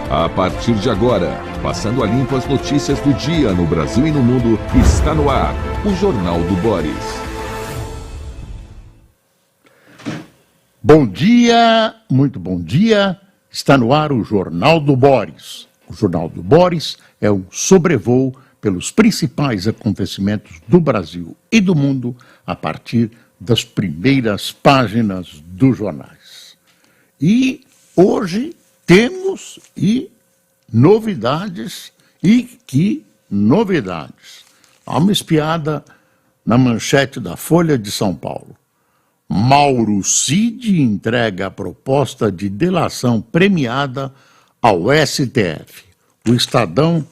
A partir de agora, passando a limpo as notícias do dia no Brasil e no mundo, está no ar o Jornal do Boris. Bom dia, muito bom dia. Está no ar o Jornal do Boris. O Jornal do Boris é um sobrevoo pelos principais acontecimentos do Brasil e do mundo a partir das primeiras páginas dos jornais. E hoje temos novidades, e que novidades. Há uma espiada na manchete da Folha de São Paulo. Mauro Cid entrega a proposta de delação premiada ao STF. O Estadão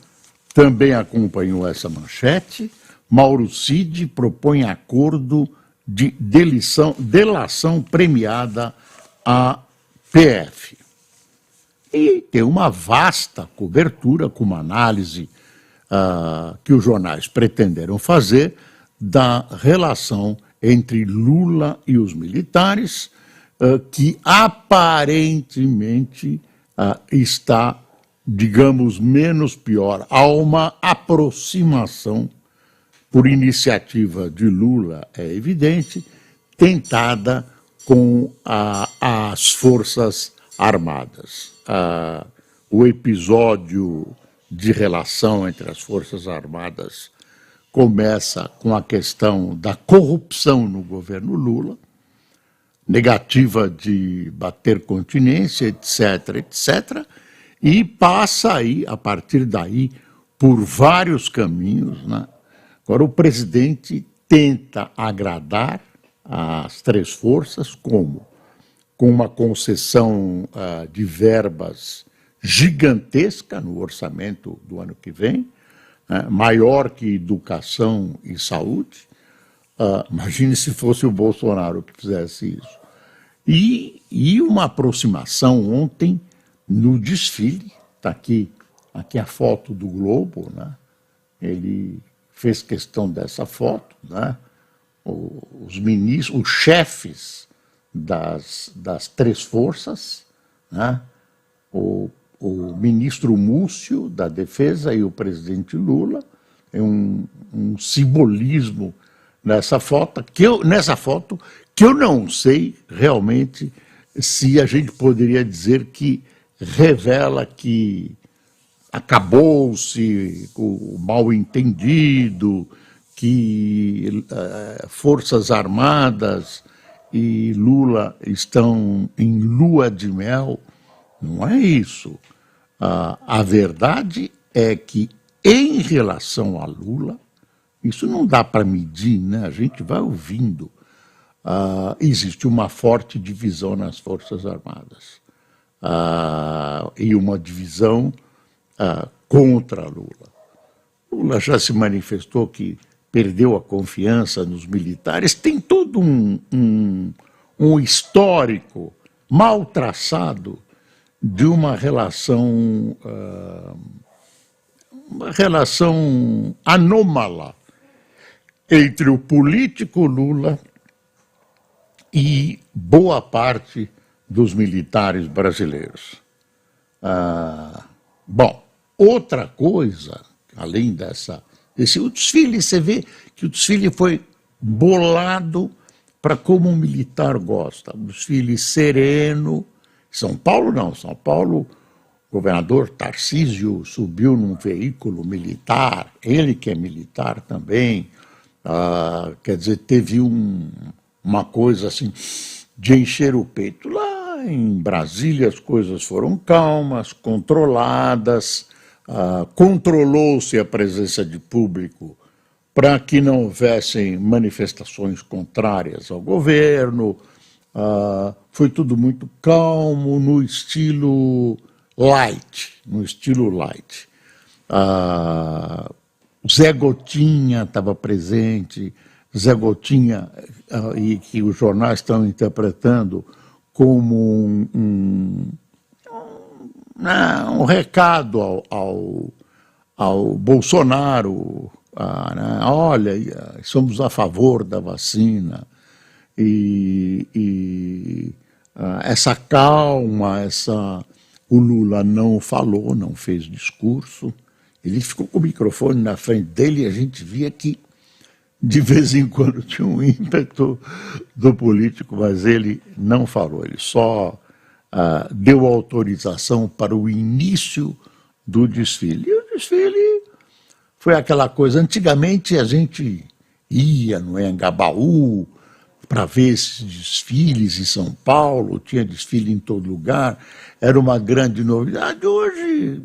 também acompanhou essa manchete. Mauro Cid propõe acordo de delação premiada à PF. E tem uma vasta cobertura, com uma análise que os jornais pretenderam fazer da relação entre Lula e os militares, que aparentemente está, digamos, menos pior. Há uma aproximação, por iniciativa de Lula, é evidente, tentada com as Forças Armadas. O episódio de relação entre as Forças Armadas começa com a questão da corrupção no governo Lula, negativa de bater continência, etc., etc., e passa aí, a partir daí, por vários caminhos, né? Agora, o presidente tenta agradar as três forças, como? Com uma concessão de verbas gigantesca no orçamento do ano que vem, maior que educação e saúde. Imagine se fosse o Bolsonaro que fizesse isso. E uma aproximação ontem no desfile, está aqui a foto do Globo, né? Ele fez questão dessa foto, né? Os ministros, os chefes das três forças, né? O ministro Múcio, da Defesa, e o presidente Lula. É um simbolismo nessa foto que eu não sei realmente se a gente poderia dizer que revela que acabou-se o mal-entendido, que Forças Armadas e Lula estão em lua de mel. Não é isso. A verdade é que, em relação a Lula, isso não dá para medir, né? A gente vai ouvindo. Existe uma forte divisão nas Forças Armadas. E uma divisão contra Lula. Lula já se manifestou que perdeu a confiança nos militares. Tem todo um histórico mal traçado de uma relação anômala entre o político Lula e boa parte dos militares brasileiros. Bom, outra coisa, além o desfile, você vê que o desfile foi bolado para como um militar gosta. Um desfile sereno. São Paulo não, São Paulo, o governador Tarcísio subiu num veículo militar, ele que é militar também, quer dizer, teve uma coisa assim de encher o peito. Lá em Brasília as coisas foram calmas, controladas, controlou-se a presença de público para que não houvessem manifestações contrárias ao governo. Foi tudo muito calmo, no estilo light, Zé Gotinha estava presente, Zé Gotinha, e que os jornais estão interpretando como um recado ao Bolsonaro, né? Olha, somos a favor da vacina, essa calma, O Lula não falou, não fez discurso. Ele ficou com o microfone na frente dele e a gente via que, de vez em quando, tinha um ímpeto do político, mas ele não falou. Ele só deu autorização para o início do desfile. E o desfile foi aquela coisa. Antigamente a gente ia no Anhangabaú para ver esses desfiles em São Paulo, tinha desfile em todo lugar, era uma grande novidade. Hoje,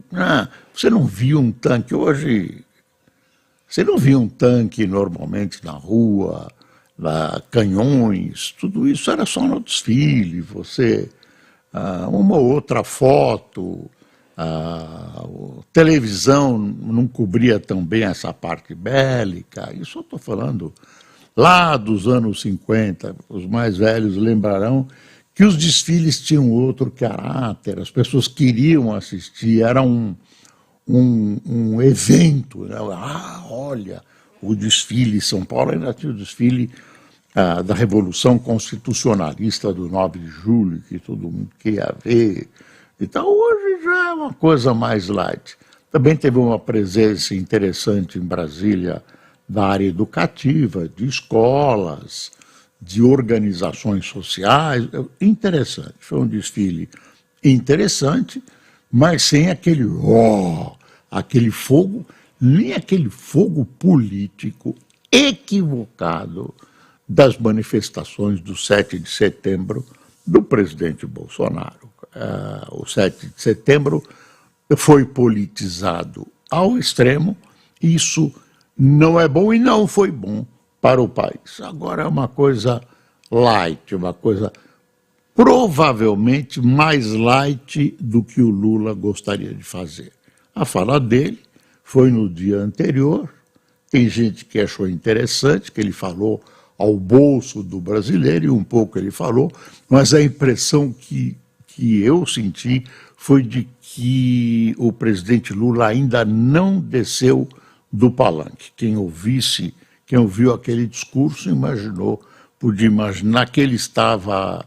você não via um tanque, você não via um tanque normalmente na rua, canhões, tudo isso era só no desfile, uma outra foto, televisão não cobria tão bem essa parte bélica, isso eu estou falando lá dos anos 50, os mais velhos lembrarão que os desfiles tinham outro caráter, as pessoas queriam assistir, era um evento, né? Olha, o desfile, São Paulo ainda tinha o desfile da Revolução Constitucionalista do 9 de julho, que todo mundo queria ver. Então hoje já é uma coisa mais light. Também teve uma presença interessante em Brasília da área educativa, de escolas, de organizações sociais, interessante. Foi um desfile interessante, mas sem aquele fogo, nem aquele fogo político equivocado das manifestações do 7 de setembro do presidente Bolsonaro. O 7 de setembro foi politizado ao extremo, isso não é bom e não foi bom para o país. Agora é uma coisa light, uma coisa provavelmente mais light do que o Lula gostaria de fazer. A fala dele foi no dia anterior, tem gente que achou interessante, que ele falou ao bolso do brasileiro, e um pouco ele falou, mas a impressão que eu senti foi de que o presidente Lula ainda não desceu do palanque. Quem ouviu aquele discurso podia imaginar que ele estava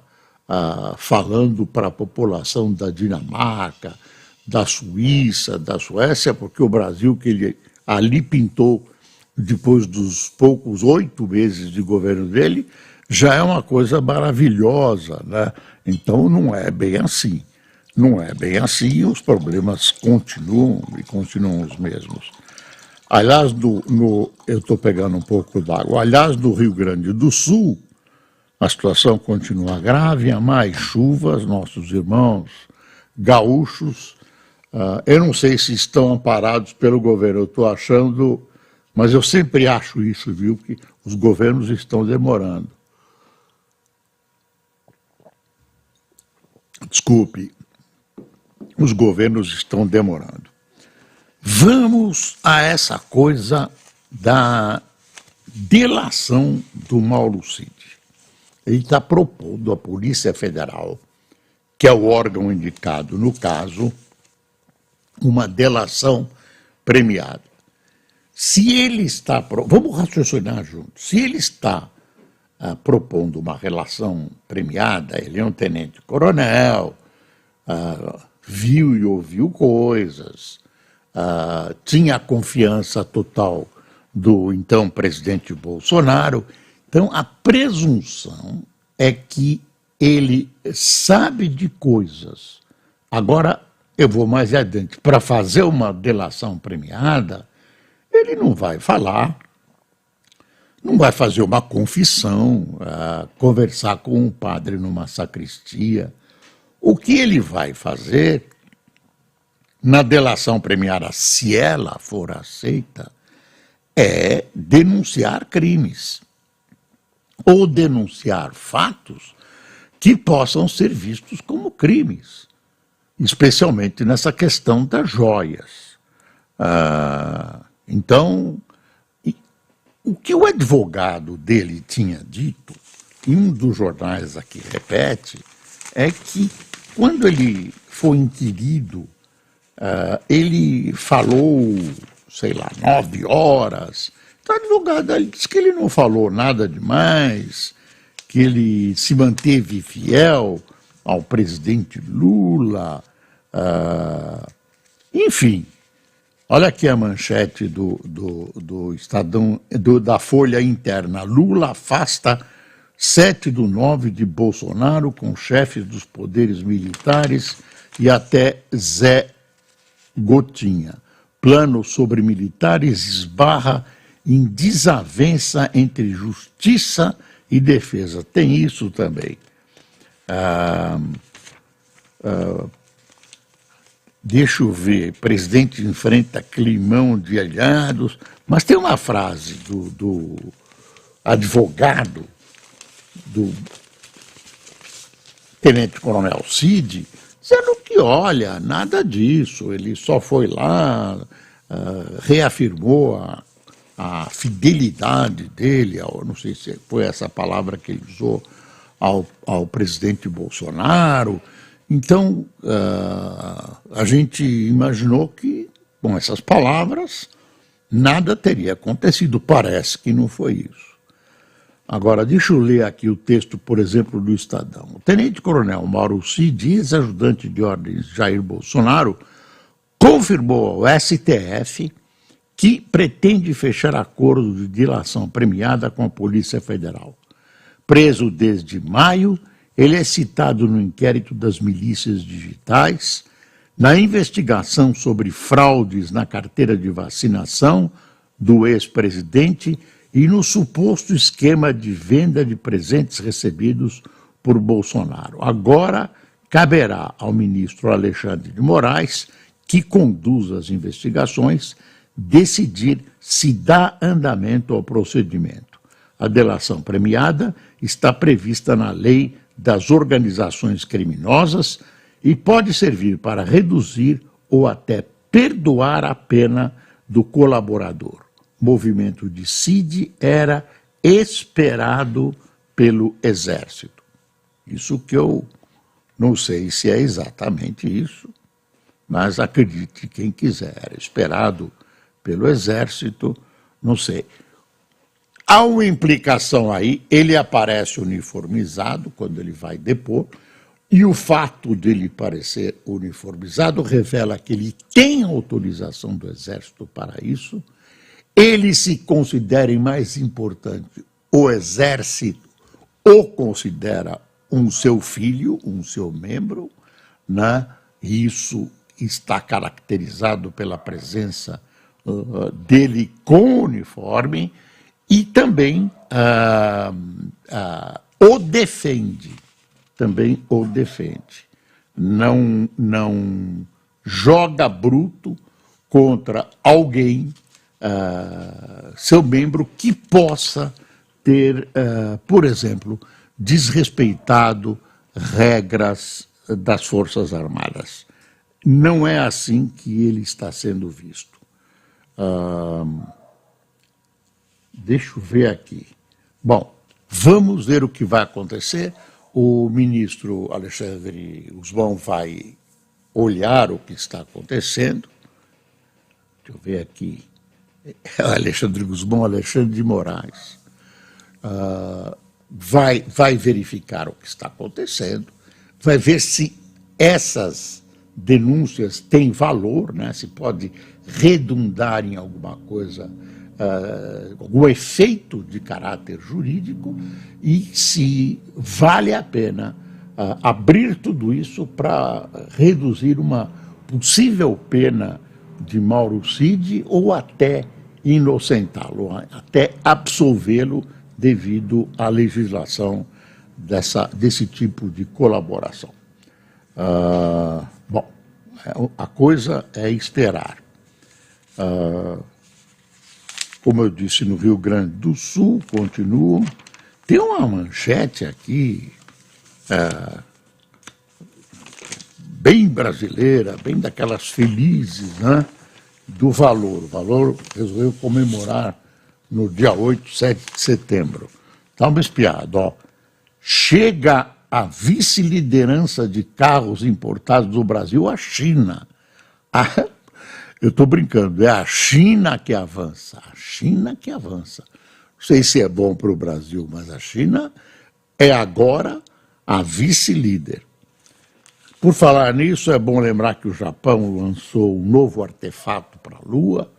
falando para a população da Dinamarca, da Suíça, da Suécia, porque o Brasil que ele ali pintou depois dos poucos 8 meses de governo dele, já é uma coisa maravilhosa, né? Então não é bem assim. Não é bem assim, os problemas continuam e continuam os mesmos. Aliás, eu estou pegando um pouco d'água. Aliás, do Rio Grande do Sul, a situação continua grave, há mais chuvas, nossos irmãos gaúchos, eu não sei se estão amparados pelo governo, eu estou achando, mas eu sempre acho isso, viu, que os governos estão demorando. Desculpe, os governos estão demorando. Vamos a essa coisa da delação do Mauro Cid. Ele está propondo à Polícia Federal, que é o órgão indicado no caso, uma delação premiada. Se ele está... Vamos raciocinar juntos. Se ele está propondo uma relação premiada, ele é um tenente-coronel, viu e ouviu coisas, tinha a confiança total do então presidente Bolsonaro. Então, a presunção é que ele sabe de coisas. Agora, eu vou mais adiante. Para fazer uma delação premiada, ele não vai falar, não vai fazer uma confissão, conversar com um padre numa sacristia. O que ele vai fazer na delação premiada, se ela for aceita, é denunciar crimes ou denunciar fatos que possam ser vistos como crimes, especialmente nessa questão das joias. Então, o que o advogado dele tinha dito, e um dos jornais aqui repete, é que quando ele foi inquirido, ele falou, sei lá, 9 horas. Então, o advogado ele disse que ele não falou nada demais, que ele se manteve fiel ao presidente Lula, Enfim, olha aqui a manchete do Estadão, da Folha Interna. Lula afasta 7/9 de Bolsonaro com chefes dos poderes militares e até Zé Gotinha. Plano sobre militares esbarra em desavença entre justiça e defesa. Tem isso também. Deixa eu ver, presidente enfrenta climão de aliados, mas tem uma frase do advogado, do tenente-coronel Cid, dizendo que, olha, nada disso, ele só foi lá, reafirmou a fidelidade dele, não sei se foi essa palavra que ele usou, ao presidente Bolsonaro. Então, a gente imaginou que, com essas palavras, nada teria acontecido. Parece que não foi isso. Agora, deixa eu ler aqui o texto, por exemplo, do Estadão. O tenente-coronel Mauro Cid, ex-ajudante de ordens Jair Bolsonaro, confirmou ao STF que pretende fechar acordo de dilação premiada com a Polícia Federal. Preso desde maio, ele é citado no inquérito das milícias digitais, na investigação sobre fraudes na carteira de vacinação do ex-presidente e no suposto esquema de venda de presentes recebidos por Bolsonaro. Agora, caberá ao ministro Alexandre de Moraes, que conduz as investigações, decidir se dá andamento ao procedimento. A delação premiada está prevista na Lei das Organizações Criminosas e pode servir para reduzir ou até perdoar a pena do colaborador. O movimento de Cid era esperado pelo Exército. Isso que eu não sei se é exatamente isso, mas acredite quem quiser, era esperado pelo Exército, não sei. Há uma implicação aí, ele aparece uniformizado quando ele vai depor, e o fato dele parecer uniformizado revela que ele tem autorização do Exército para isso, ele se considera mais importante, o Exército o considera um seu filho, um seu membro, né? Isso está caracterizado pela presença dele com uniforme, e também o defende, não joga bruto contra alguém, seu membro, que possa ter, por exemplo, desrespeitado regras das Forças Armadas. Não é assim que ele está sendo visto. Deixa eu ver aqui. Bom, vamos ver o que vai acontecer. O ministro Alexandre Gusmão vai olhar o que está acontecendo. Deixa eu ver aqui. Alexandre Gusmão, Alexandre de Moraes. Vai verificar o que está acontecendo, vai ver se essas denúncias têm valor, né? Se pode redundar em alguma coisa, algum efeito de caráter jurídico, e se vale a pena abrir tudo isso para reduzir uma possível pena de Mauro Cid ou até inocentá-lo, até absolvê-lo devido à legislação desse tipo de colaboração. Bom, a coisa é esperar. Como eu disse, no Rio Grande do Sul, continuam. Tem uma manchete aqui, bem brasileira, bem daquelas felizes, né, do Valor. O Valor resolveu comemorar no dia 8, 7 de setembro. Dá uma espiada, ó. Chega a vice-liderança de carros importados do Brasil à China. Eu estou brincando, é a China que avança. A China que avança. Não sei se é bom para o Brasil, mas a China é agora a vice-líder. Por falar nisso, é bom lembrar que o Japão lançou um novo artefato para a Lua,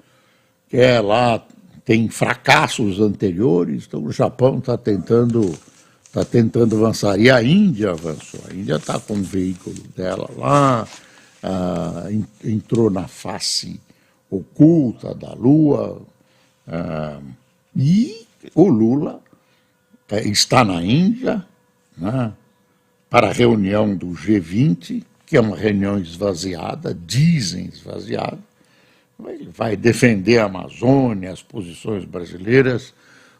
que é lá, tem fracassos anteriores, então o Japão está tentando avançar. E a Índia avançou, a Índia está com o veículo dela lá, entrou na face oculta da Lua, e o Lula está na Índia, né, para a reunião do G20, que é uma reunião esvaziada, dizem esvaziada. Ele vai defender a Amazônia, as posições brasileiras,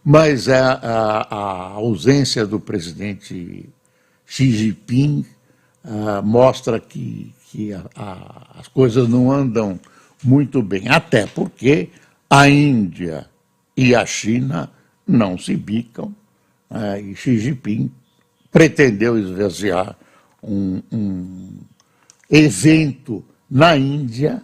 mas a ausência do presidente Xi Jinping mostra que as coisas não andam muito bem, até porque a Índia e a China não se bicam, e Xi Jinping pretendeu esvaziar um evento na Índia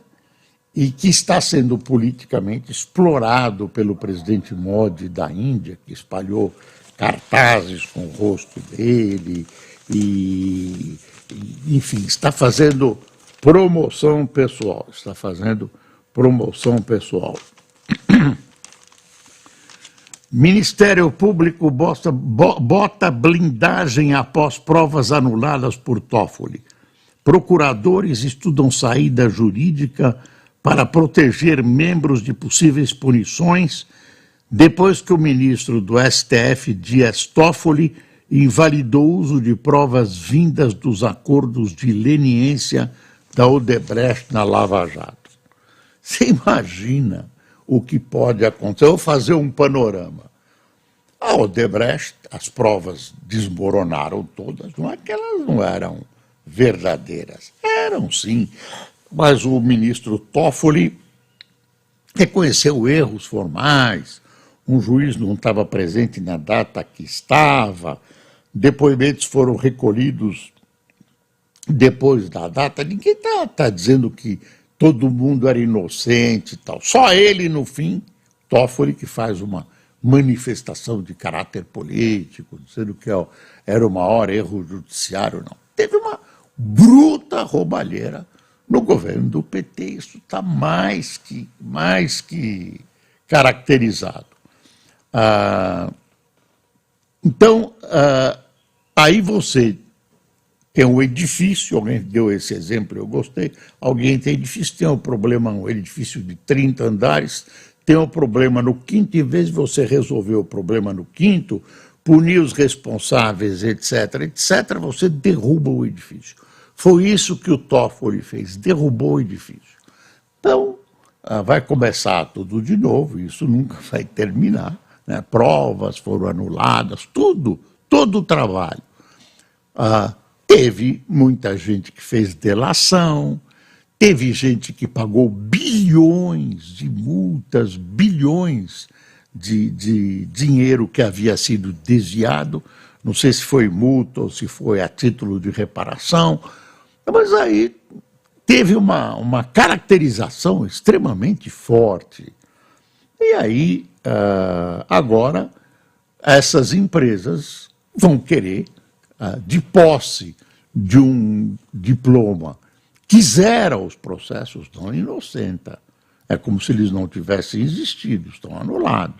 e que está sendo politicamente explorado pelo presidente Modi da Índia, que espalhou cartazes com o rosto dele enfim, está fazendo promoção pessoal, Ministério Público bota blindagem após provas anuladas por Toffoli. Procuradores estudam saída jurídica para proteger membros de possíveis punições depois que o ministro do STF, Dias Toffoli, invalidou o uso de provas vindas dos acordos de leniência da Odebrecht na Lava Jato. Você imagina o que pode acontecer? Eu vou fazer um panorama. A Odebrecht, as provas desmoronaram todas, não é que elas não eram verdadeiras, eram sim, mas o ministro Toffoli reconheceu erros formais, um juiz não estava presente na data que estava, depoimentos foram recolhidos depois da data, ninguém está dizendo que todo mundo era inocente e tal. Só ele, no fim, Toffoli, que faz uma manifestação de caráter político, dizendo que era o maior erro judiciário, não. Teve uma bruta roubalheira no governo do PT, isso está mais que caracterizado. Então, aí você tem um edifício, alguém deu esse exemplo, eu gostei, alguém tem edifício, tem um problema, um edifício de 30 andares, tem um problema no quinto, em vez de você resolver o problema no quinto, punir os responsáveis, etc., você derruba o edifício. Foi isso que o Toffoli fez, derrubou o edifício. Então, vai começar tudo de novo, isso nunca vai terminar, né? Provas foram anuladas, todo o trabalho. Teve muita gente que fez delação, teve gente que pagou bilhões de multas, bilhões de dinheiro que havia sido desviado, não sei se foi multa ou se foi a título de reparação, mas aí teve uma caracterização extremamente forte. E aí, agora, essas empresas vão querer, de posse de um diploma que zera os processos, não inocenta. É como se eles não tivessem existido, estão anulados.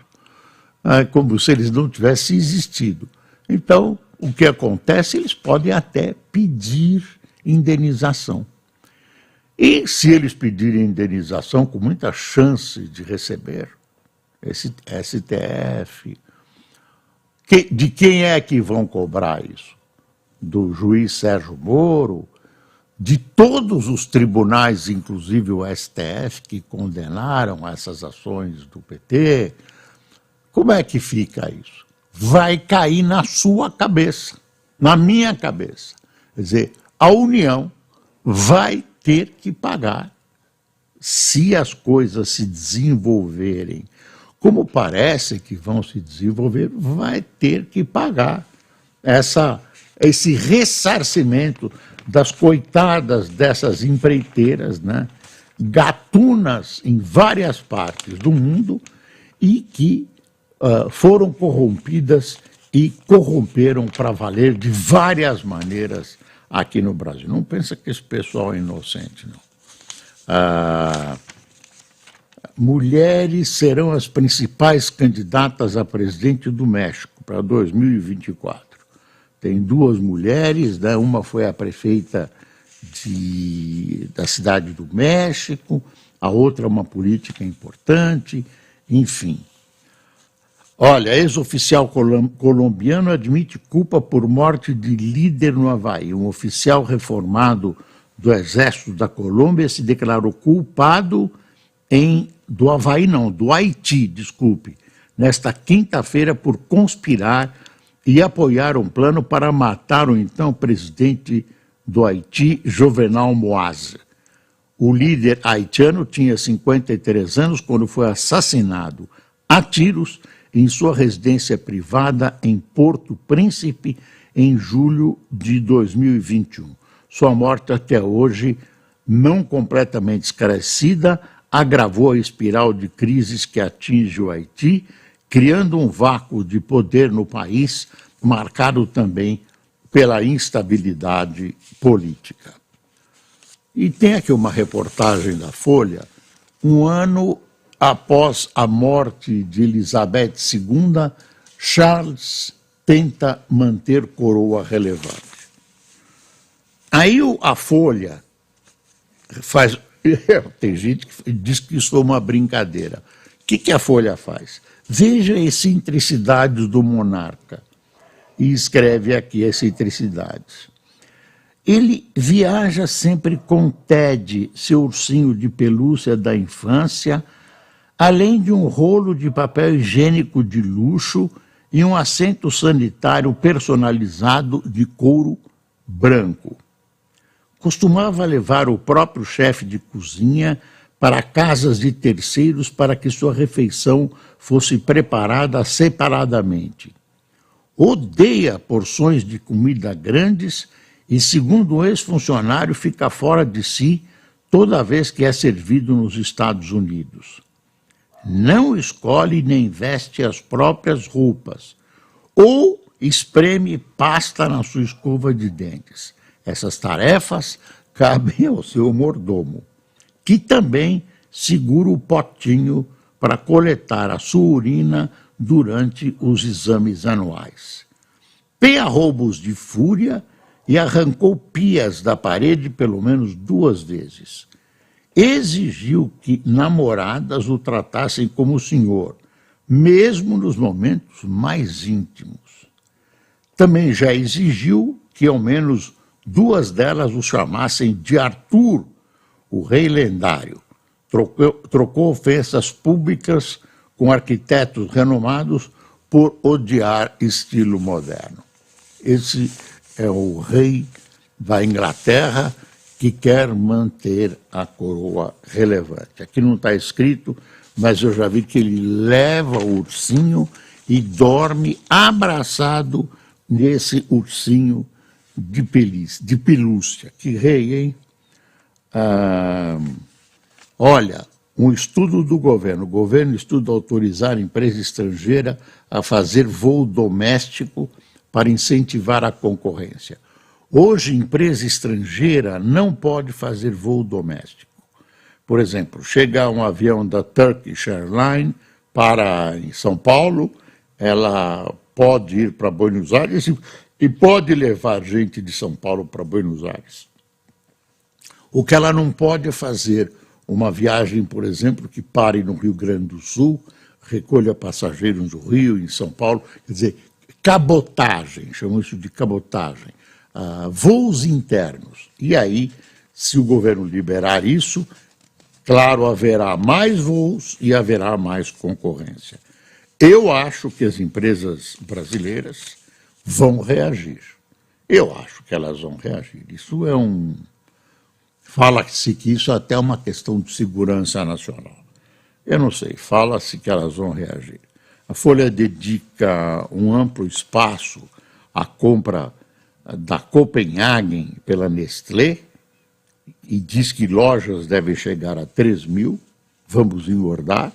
É como se eles não tivessem existido. Então, o que acontece? Eles podem até pedir indenização. E se eles pedirem indenização, com muita chance de receber, esse STF, de quem é que vão cobrar isso? Do juiz Sérgio Moro, de todos os tribunais, inclusive o STF, que condenaram essas ações do PT. Como é que fica isso? Vai cair na sua cabeça, na minha cabeça. Quer dizer, a União vai ter que pagar se as coisas se desenvolverem como parece que vão se desenvolver, vai ter que pagar esse ressarcimento das coitadas dessas empreiteiras, né, gatunas em várias partes do mundo e que foram corrompidas e corromperam para valer de várias maneiras aqui no Brasil. Não pensa que esse pessoal é inocente, não. Mulheres serão as principais candidatas a presidente do México para 2024. Tem duas mulheres, né? Uma foi a prefeita da cidade do México, a outra é uma política importante, enfim. Olha, ex-oficial colombiano admite culpa por morte de líder no Havaí. Um oficial reformado do Exército da Colômbia se declarou culpado do Havaí não, do Haiti, desculpe, nesta quinta-feira por conspirar e apoiar um plano para matar o então presidente do Haiti, Jovenel Moïse. O líder haitiano tinha 53 anos quando foi assassinado a tiros em sua residência privada em Porto Príncipe em julho de 2021. Sua morte até hoje, não completamente esclarecida, agravou a espiral de crises que atinge o Haiti, criando um vácuo de poder no país, marcado também pela instabilidade política. E tem aqui uma reportagem da Folha, um ano após a morte de Elizabeth II, Charles tenta manter coroa relevante. Aí a Folha faz... Tem gente que diz que isso é uma brincadeira. O que a Folha faz? Veja a excentricidade do monarca. E escreve aqui as excentricidades. Ele viaja sempre com Ted, seu ursinho de pelúcia da infância, além de um rolo de papel higiênico de luxo e um assento sanitário personalizado de couro branco. Costumava levar o próprio chefe de cozinha para casas de terceiros para que sua refeição fosse preparada separadamente. Odeia porções de comida grandes e, segundo um ex-funcionário, fica fora de si toda vez que é servido nos Estados Unidos. Não escolhe nem veste as próprias roupas ou espreme pasta na sua escova de dentes. Essas tarefas cabem ao seu mordomo, que também segura o potinho para coletar a sua urina durante os exames anuais. Tem arroubos de fúria e arrancou pias da parede pelo menos 2 vezes. Exigiu que namoradas o tratassem como senhor, mesmo nos momentos mais íntimos. Também já exigiu que ao menos 2 delas o chamassem de Arthur, o rei lendário. Trocou ofensas públicas com arquitetos renomados por odiar estilo moderno. Esse é o rei da Inglaterra que quer manter a coroa relevante. Aqui não está escrito, mas eu já vi que ele leva o ursinho e dorme abraçado nesse ursinho de pelúcia. Que rei, hein? Olha, um estudo do governo. O governo estuda autorizar a empresa estrangeira a fazer voo doméstico para incentivar a concorrência. Hoje, empresa estrangeira não pode fazer voo doméstico. Por exemplo, chega um avião da Turkish Airlines para em São Paulo, ela pode ir para Buenos Aires e pode levar gente de São Paulo para Buenos Aires. O que ela não pode é fazer uma viagem, por exemplo, que pare no Rio Grande do Sul, recolha passageiros no Rio, em São Paulo, quer dizer, cabotagem, chamam isso de cabotagem, voos internos. E aí, se o governo liberar isso, claro, haverá mais voos e haverá mais concorrência. Eu acho que as empresas brasileiras vão reagir. Eu acho que elas vão reagir. Isso é Fala-se que isso até é uma questão de segurança nacional. Eu não sei, fala-se que elas vão reagir. A Folha dedica um amplo espaço à compra da Copenhagen pela Nestlé e diz que lojas devem chegar a 3.000, vamos engordar,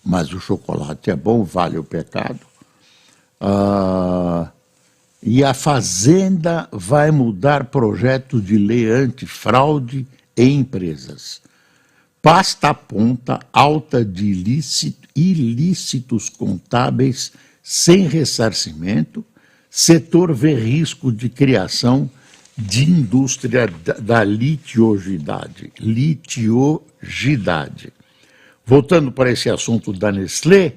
mas o chocolate é bom, vale o pecado. e a Fazenda vai mudar projeto de lei antifraude em empresas. Pasta aponta alta de ilícitos contábeis sem ressarcimento, setor vê risco de criação de indústria da litiogidade. Voltando para esse assunto da Nestlé,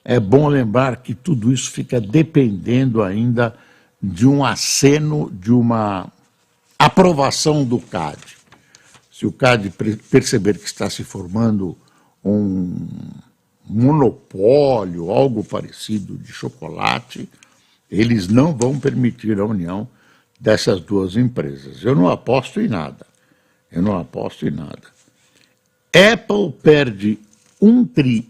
é bom lembrar que tudo isso fica dependendo ainda de um aceno, de uma aprovação do CAD. Se o CAD perceber que está se formando um monopólio, algo parecido de chocolate, eles não vão permitir a união dessas duas empresas. Eu não aposto em nada. Apple perde R$1 tri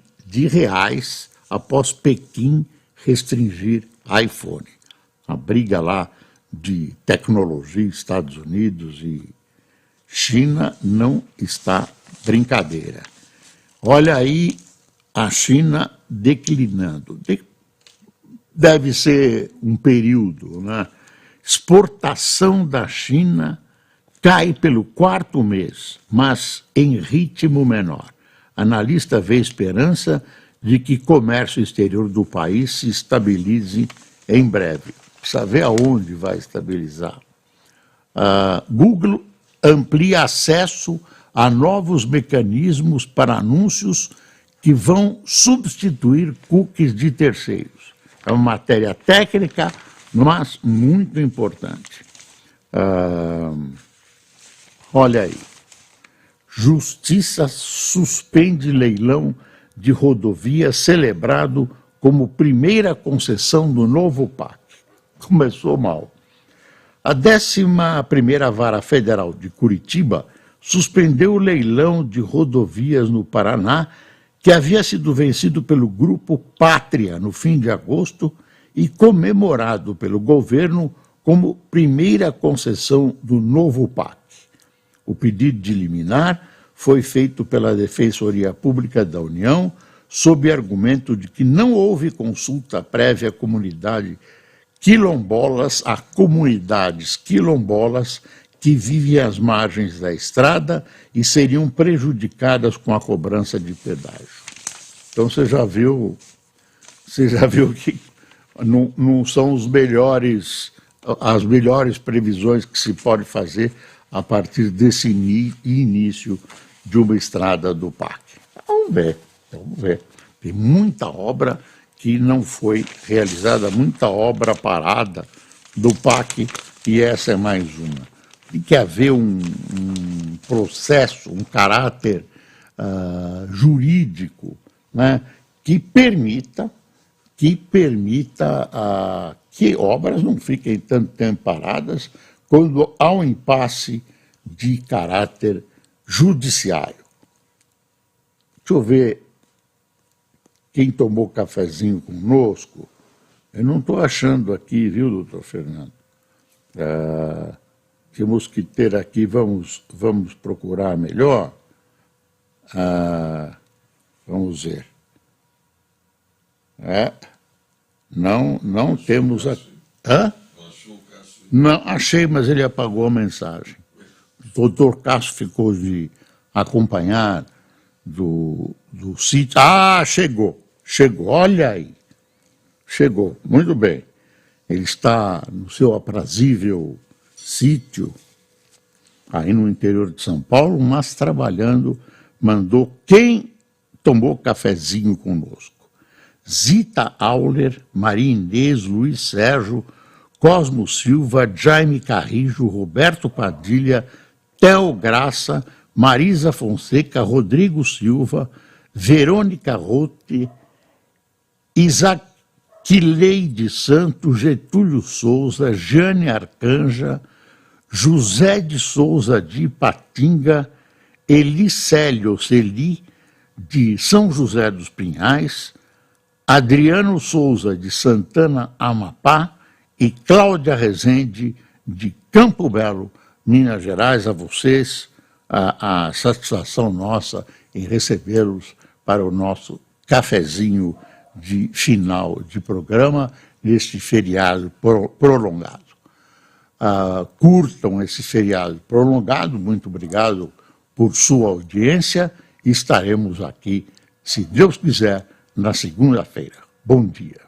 após Pequim restringir iPhone. A briga lá de tecnologia, Estados Unidos e China não está brincadeira. Olha aí a China declinando. Deve ser um período, né? Exportação da China cai pelo 4º mês, mas em ritmo menor. Analista vê esperança de que comércio exterior do país se estabilize em breve. Precisa ver aonde vai estabilizar. Google amplia acesso a novos mecanismos para anúncios que vão substituir cookies de terceiros. É uma matéria técnica, mas muito importante. Olha aí. Justiça suspende leilão de rodovia celebrado como primeira concessão do novo PAC. Começou mal. A 11ª Vara Federal de Curitiba suspendeu o leilão de rodovias no Paraná, que havia sido vencido pelo Grupo Pátria no fim de agosto e comemorado pelo governo como primeira concessão do novo PAC. O pedido de liminar foi feito pela Defensoria Pública da União, sob argumento de que não houve consulta prévia a comunidades quilombolas que vivem às margens da estrada e seriam prejudicadas com a cobrança de pedágio. Então você já viu que não são as melhores previsões que se pode fazer a partir desse início de uma estrada do PAC. Vamos ver. Tem muita obra que não foi realizada, muita obra parada do PAC, e essa é mais uma. Tem que haver um processo, um caráter jurídico, né, que permita que obras não fiquem tanto tempo paradas quando há um impasse de caráter judiciário. Deixa eu ver quem tomou cafezinho conosco. Eu não estou achando aqui, viu, doutor Fernando? Temos que ter aqui, vamos procurar melhor. Vamos ver. Não temos... Não, achei, mas ele apagou a mensagem. O doutor Cássio ficou de acompanhar do sítio. Chegou, olha aí. Chegou, muito bem. Ele está no seu aprazível sítio, aí no interior de São Paulo, mas trabalhando, mandou quem tomou cafezinho conosco. Zita Auler, Maria Inês, Luiz Sérgio, Cosmo Silva, Jaime Carrijo, Roberto Padilha, Theo Graça, Marisa Fonseca, Rodrigo Silva, Verônica Rote, Isaquileide Santos, Getúlio Souza, Jane Arcanja, José de Souza de Ipatinga, Elicélio Celi, de São José dos Pinhais, Adriano Souza, de Santana Amapá, e Cláudia Rezende, de Campo Belo, Minas Gerais. A vocês, a satisfação nossa em recebê-los para o nosso cafezinho de final de programa. neste feriado prolongado. Curtam esse feriado prolongado. Muito obrigado por sua audiência. Estaremos aqui, se Deus quiser, na segunda-feira. Bom dia.